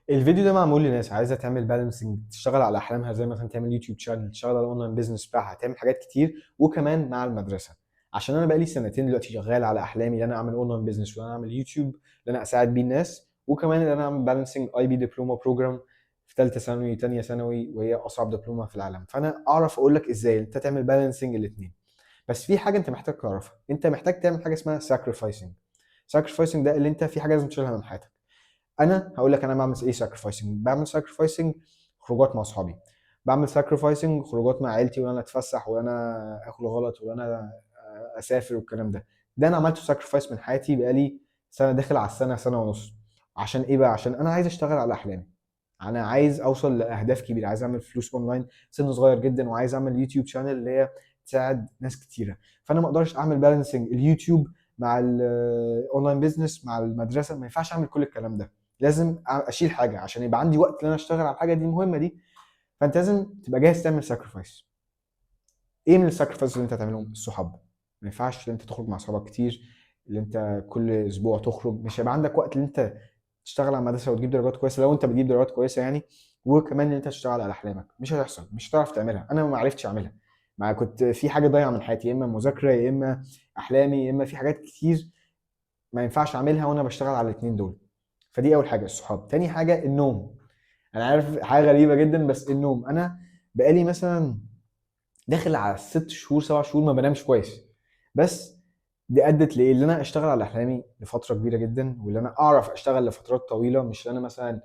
الفيديو ده معمول لناس عايزه تعمل بالانسنج، تشتغل على احلامها، زي مثلا تعمل يوتيوب شانل، تشتغل على الاونلاين بيزنس بتاعها، تعمل حاجات كتير، وكمان مع المدرسه. عشان انا بقالي سنتين دلوقتي شغال على احلامي ان انا اعمل اونلاين بيزنس، وان انا اعمل يوتيوب، ان انا اساعد بيه الناس، وكمان ان انا اعمل بالانسنج اي بي دبلومه بروجرام في ثالثه ثانوي ثانيه ثانوي، وهي اصعب دبلومه في العالم. فانا اعرف اقول لك ازاي انت تعمل بالانسنج الاثنين. بس في حاجه انت محتاج تعرفها، انت محتاج تعمل حاجه اسمها ساكريفايسنج. ساكريفايسنج ده اللي انت في حاجه لازم تشيلها من حياتك. انا هقول لك انا بعمل ايه ساكرفايسنج. بعمل ساكرفايسنج خروجات مع اصحابي، بعمل ساكرفايسنج خروجات مع عيلتي، وانا اتفسح وانا اكل غلط وانا اسافر والكلام ده. ده انا عملته ساكرفايس من حياتي بقالي سنه، داخل على السنه، سنه ونص. عشان ايه بقى؟ عشان انا عايز اشتغل على احلامي، انا عايز اوصل لاهداف كبيره، عايز اعمل فلوس اونلاين سن صغير جدا، وعايز اعمل يوتيوب شانل اللي هي تساعد ناس كتيره. فانا ما اقدرش اعمل بالانسنج اليوتيوب مع الاونلاين بيزنس مع المدرسه، ما ينفعش اعمل كل الكلام ده. لازم اشيل حاجه عشان يبقى عندي وقت ان انا اشتغل على الحاجه دي المهمه دي. فانت لازم تبقى جاهز تعمل ساكرفايس. ايه من الساكرفايس اللي انت هتعملهم؟ الصحاب. ما ينفعش ان انت تخرج مع اصحابك كتير، اللي انت كل اسبوع تخرج، مش هيبقى عندك وقت ان انت تشتغل على المدرسه وتجيب درجات كويسه لو انت بتجيب درجات كويسه يعني. وكمان ان انت تشتغل على احلامك، مش هتحصل، مش هتعرف تعملها. انا ما عرفتش اعملها، ما كنت في حاجه ضايعه من حياتي، يا اما مذاكره يا اما احلامي، يا اما في حاجات كتير ما ينفعش اعملها وانا بشتغل على الاثنين دول. فدي اول حاجه الصحاب. تاني حاجه النوم. انا عارف حاجه غريبه جدا، بس النوم. انا بقالي مثلا داخل على 6 شهور 7 شهور ما بنامش كويس. بس دي ادت لايه؟ اللي انا اشتغل على احلامي لفتره كبيره جدا، واللي انا اعرف اشتغل لفترات طويله، مش اللي انا مثلا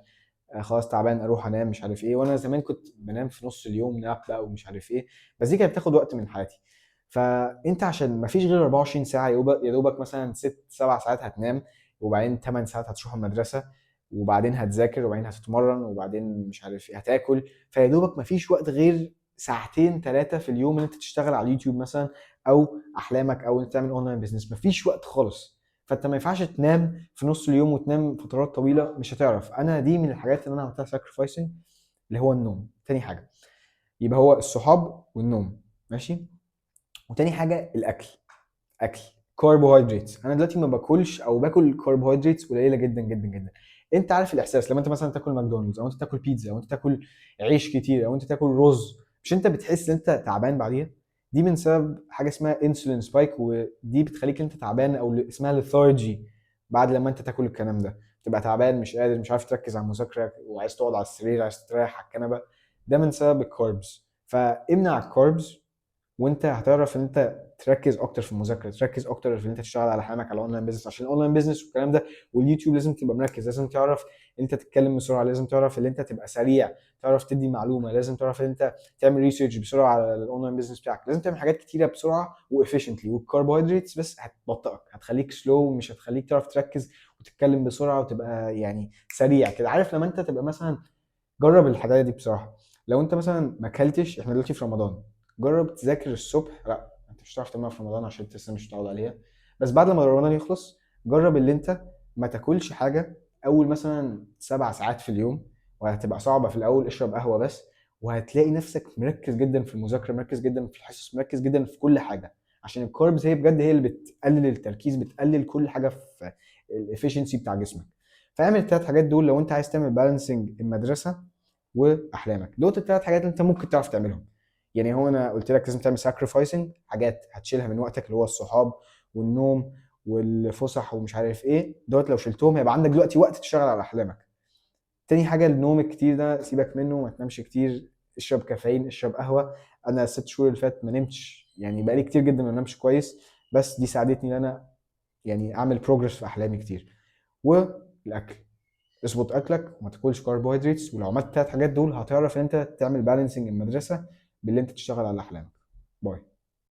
خلاص تعبان اروح انام مش عارف ايه. وانا زمان كنت بنام في نص اليوم ناب بقى ومش عارف ايه، بس دي كانت بتاخد وقت من حياتي. فانت عشان ما فيش غير 24 ساعه، يا دوبك مثلا 6 7 ساعات هتنام، وبعدين 8 ساعات هتروح المدرسه، وبعدين هتذاكر، وبعدين هتتمرن، وبعدين مش عارف ايه هتاكل. فيا دوبك ما فيش وقت غير ساعتين 3 في اليوم ان انت تشتغل على اليوتيوب مثلا، او احلامك، او انت تعمل اونلاين بزنس. مفيش وقت خالص. فانت ما ينفعش تنام في نص اليوم وتنام فترات طويله، مش هتعرف. انا دي من الحاجات اللي انا عملتها ساكرفايسنج، اللي هو النوم. تاني حاجه يبقى هو الصحاب والنوم، ماشي. وتاني حاجه الاكل. اكل كربوهيدرات. انا دلوقتي ما باكلش، او باكل كربوهيدرات قليله جدا جدا جدا. انت عارف الاحساس لما انت مثلا تاكل ماكدونالدز، او انت تاكل بيتزا، او انت تاكل عيش كتير، او انت تاكل رز، مش انت بتحس ان انت تعبان بعديها؟ دي من سبب حاجه اسمها انسولين سبايك، ودي بتخليك انت تعبان، او اسمها ليثارجي. بعد لما انت تاكل الكلام ده تبقى تعبان، مش قادر، مش عارف تركز على المذاكره، وعايز تقعد على السرير، عايز تريح على الكنبه. ده من سبب الكاربز. فامنع الكاربز، وانت هتعرف ان انت تركز اكتر في المذاكره، تركز اكتر في ان انت تشتغل على حلمك على الاونلاين بيزنس. عشان الاونلاين بيزنس والكلام ده واليوتيوب لازم تبقى مركز، لازم تعرف ان انت تتكلم بسرعه، لازم تعرف ان انت تبقى سريع، تعرف تدي معلومه، لازم تعرف ان انت تعمل ريسيرش بسرعه على الاونلاين بيزنس بتاعك، لازم تعمل حاجات كتيره بسرعه وافيشنتلي. والكربوهيدراتس بس هتبطئك، هتخليك سلو، مش هتخليك تعرف تركز وتتكلم بسرعه وتبقى يعني سريع كده. عارف لما انت تبقى مثلا، جرب الحاجات دي بصراحه. لو انت مثلا ما اكلتش، احنا دلوقتي في رمضان، جرب تذاكر الصبح. لا انت مش هتعرف تعملها في رمضان عشان انت لسه مش متعود عليها. بس بعد لما رمضان يخلص، جرب اللي انت ما تاكلش حاجه اول مثلا 7 ساعات في اليوم. وهتبقى صعبه في الاول، اشرب قهوه بس، وهتلاقي نفسك مركز جدا في المذاكره، مركز جدا في الحصص، مركز جدا في كل حاجه. عشان الكاربز هي بجد هي اللي بتقلل التركيز، بتقلل كل حاجه في الافشنسي بتاع جسمك. فاعمل ال3 حاجات دول لو انت عايز تعمل بالانسنج المدرسه واحلامك. دول ال3 حاجات اللي انت ممكن تعرف تعملهم. يعني هو انا قلت لك لازم تعمل ساكرفايسنج حاجات هتشيلها من وقتك، اللي هو الصحاب والنوم والفسح ومش عارف ايه. دوت لو شلتهم هيبقى عندك دلوقتي وقت تشتغل على احلامك. تاني حاجه النوم الكتير ده سيبك منه، ما تنامش كتير، اشرب كافيين، اشرب قهوه. انا ال6 شهور اللي فات ما نمتش، يعني بقالي كتير جدا ما نمش كويس، بس دي ساعدتني ان انا يعني اعمل بروجرس في احلامي كتير. والاكل، اظبط اكلك وما تاكلش كربوهيدراتس. ولو عملت ال3 حاجات دول هتعرف ان انت تعمل بالانسنج المدرسه باللي انت تشتغل على احلامك. باي.